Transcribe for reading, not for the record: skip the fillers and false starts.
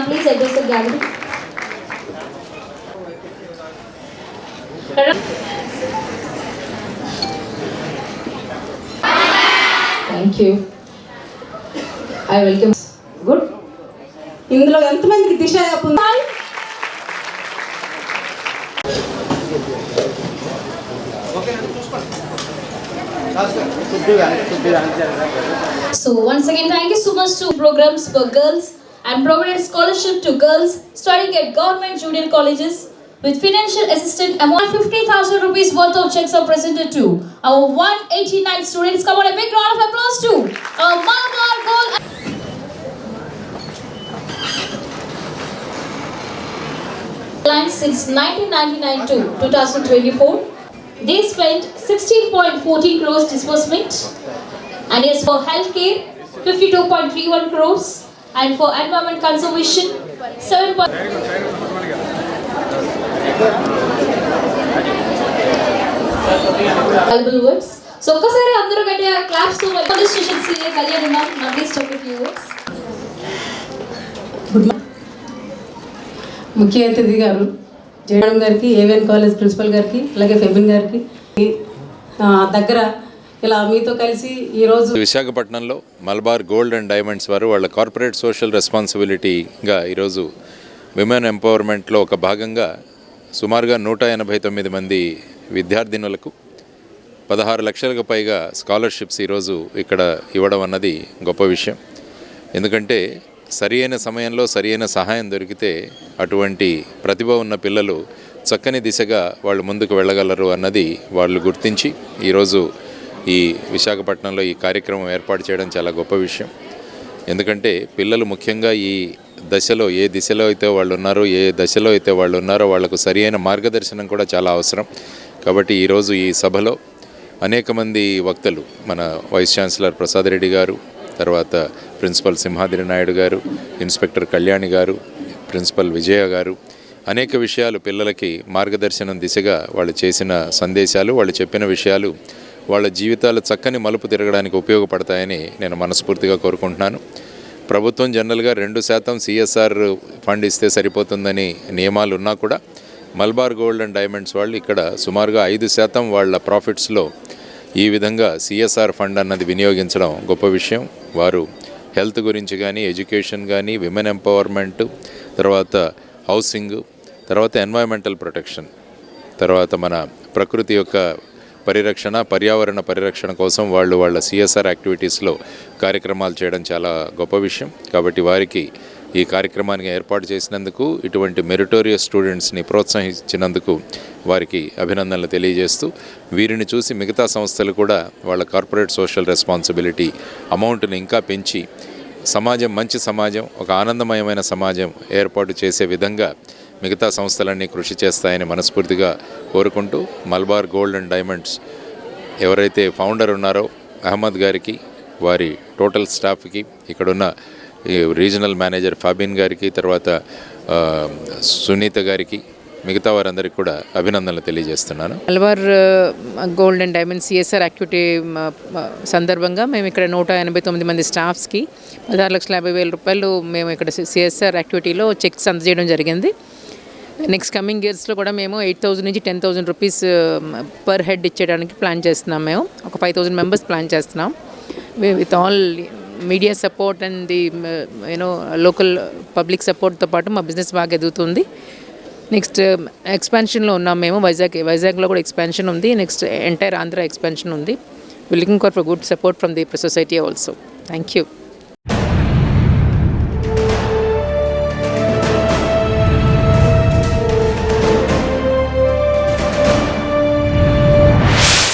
Ma'am, please address the gathering. Thank you. I welcome. Good. ఇందులో ఎంతమందికి దిశ ఉంది? So once again, thank you so much to programs for girls and provided scholarship to girls studying at government junior colleges with financial assistance amount 50,000 rupees worth of checks are presented to our 189 students. Come on, a big round of applause to our Malabar Gold. Since 1999 to 2024, they spent 16.14 crores disbursement, and is for healthcare 52.31 crores, and for environment conservation 7. Valuable words. So, ఒకసారి అందరూ గట్టిగా claps తో police station CA Kalyani ma'am please talk with you words. ముఖ్య అతిథి గారు జయరామ్ గారికి, AVN college principal గారికి, అలాగే ఫెబిన్ గారికి దగ్గర ఇలా మీతో కలిసి ఈరోజు విశాఖపట్నంలో మలబార్ గోల్డ్ అండ్ డైమండ్స్ వారు వాళ్ళ కార్పొరేట్ సోషల్ రెస్పాన్సిబిలిటీగా ఈరోజు విమెన్ ఎంపవర్మెంట్లో ఒక భాగంగా సుమారుగా 189 మంది విద్యార్థినులకు 16 లక్షలకు పైగా స్కాలర్షిప్స్ ఈరోజు ఇక్కడ ఇవ్వడం అన్నది గొప్ప విషయం. ఎందుకంటే సరియైన సమయంలో సరియైన సహాయం దొరికితే అటువంటి ప్రతిభ ఉన్న పిల్లలు చక్కని దిశగా వాళ్ళు ముందుకు వెళ్ళగలరు అన్నది వాళ్ళు గుర్తించి ఈరోజు ఈ విశాఖపట్నంలో ఈ కార్యక్రమం ఏర్పాటు చేయడం చాలా గొప్ప విషయం. ఎందుకంటే పిల్లలు ముఖ్యంగా ఈ దశలో ఏ దిశలో అయితే వాళ్ళు ఉన్నారో, ఏ దశలో అయితే వాళ్ళు ఉన్నారో వాళ్లకు సరియైన మార్గదర్శనం కూడా చాలా అవసరం. కాబట్టి ఈరోజు ఈ సభలో అనేక మంది వక్తలు, మన వైస్ ఛాన్సలర్ ప్రసాద్ రెడ్డి గారు, తర్వాత ప్రిన్సిపల్ సింహాద్రి నాయుడు గారు, ఇన్స్పెక్టర్ కళ్యాణి గారు, ప్రిన్సిపల్ విజయ గారు అనేక విషయాలు పిల్లలకి మార్గదర్శనం దిశగా వాళ్ళు చేసిన సందేశాలు, వాళ్ళు చెప్పిన విషయాలు వాళ్ళ జీవితాలు చక్కని మలుపు తిరగడానికి ఉపయోగపడతాయని నేను మనస్ఫూర్తిగా కోరుకుంటున్నాను. ప్రభుత్వం జనరల్గా 2% CSR ఫండ్ ఇస్తే సరిపోతుందని నియమాలు ఉన్నా కూడా మలబార్ గోల్డ్ అండ్ డైమండ్స్ వాళ్ళు ఇక్కడ సుమారుగా 5% వాళ్ళ ప్రాఫిట్స్లో ఈ విధంగా CSR ఫండ్ అన్నది వినియోగించడం గొప్ప విషయం. వారు హెల్త్ గురించి కానీ, ఎడ్యుకేషన్ కానీ, విమెన్ ఎంపవర్మెంట్, తర్వాత హౌసింగ్, తర్వాత ఎన్వైరన్మెంటల్ ప్రొటెక్షన్, తర్వాత మన ప్రకృతి యొక్క పరిరక్షణ, పర్యావరణ పరిరక్షణ కోసం వాళ్ళు వాళ్ళ CSR యాక్టివిటీస్లో కార్యక్రమాలు చేయడం చాలా గొప్ప విషయం. కాబట్టి వారికి ఈ కార్యక్రమానికి ఏర్పాటు చేసినందుకు, ఇటువంటి మెరిటోరియస్ స్టూడెంట్స్ని ప్రోత్సహించినందుకు వారికి అభినందనలు తెలియజేస్తూ, వీరిని చూసి మిగతా సంస్థలు కూడా వాళ్ళ కార్పొరేట్ సోషల్ రెస్పాన్సిబిలిటీ అమౌంట్ని ఇంకా పెంచి సమాజం, మంచి సమాజం, ఒక ఆనందమయమైన సమాజం ఏర్పాటు చేసే విధంగా మిగతా సంస్థలన్నీ కృషి చేస్తాయని మనస్ఫూర్తిగా కోరుకుంటూ, మలబార్ గోల్డ్ అండ్ డైమండ్స్ ఎవరైతే ఫౌండర్ ఉన్నారో అహ్మద్ గారికి, వారి టోటల్ స్టాఫ్కి, ఇక్కడున్న రీజనల్ మేనేజర్ ఫాబిన్ గారికి, తర్వాత సునీత గారికి, మిగతా వారందరికీ కూడా అభినందనలు తెలియజేస్తున్నాను. Malabar gold and diamonds CSR activity సందర్భంగా మేము ఇక్కడ 189 మంది స్టాఫ్స్కి 16,50,000 రూపాయలు మేము ఇక్కడ CSR యాక్టివిటీలో చెక్స్ అందజేయడం జరిగింది. నెక్స్ట్ కమింగ్ ఇయర్స్లో కూడా మేము 8,000 నుంచి 10,000 రూపీస్ పర్ హెడ్ ఇచ్చేయడానికి ప్లాన్ చేస్తున్నాం. మేము ఒక 5,000 మెంబర్స్ ప్లాన్ చేస్తున్నాం. With all media support and the local public సపోర్ట్తో పాటు మా బిజినెస్ బాగా ఎదుగుతుంది. నెక్స్ట్ ఎక్స్పాన్షన్లో ఉన్నాం మేము. వైజాగ్లో కూడా ఎక్స్పాన్షన్ ఉంది. నెక్స్ట్ ఎంటైర్ ఆంధ్ర ఎక్స్పాన్షన్ ఉంది. We looking for good support from the society also. Thank you.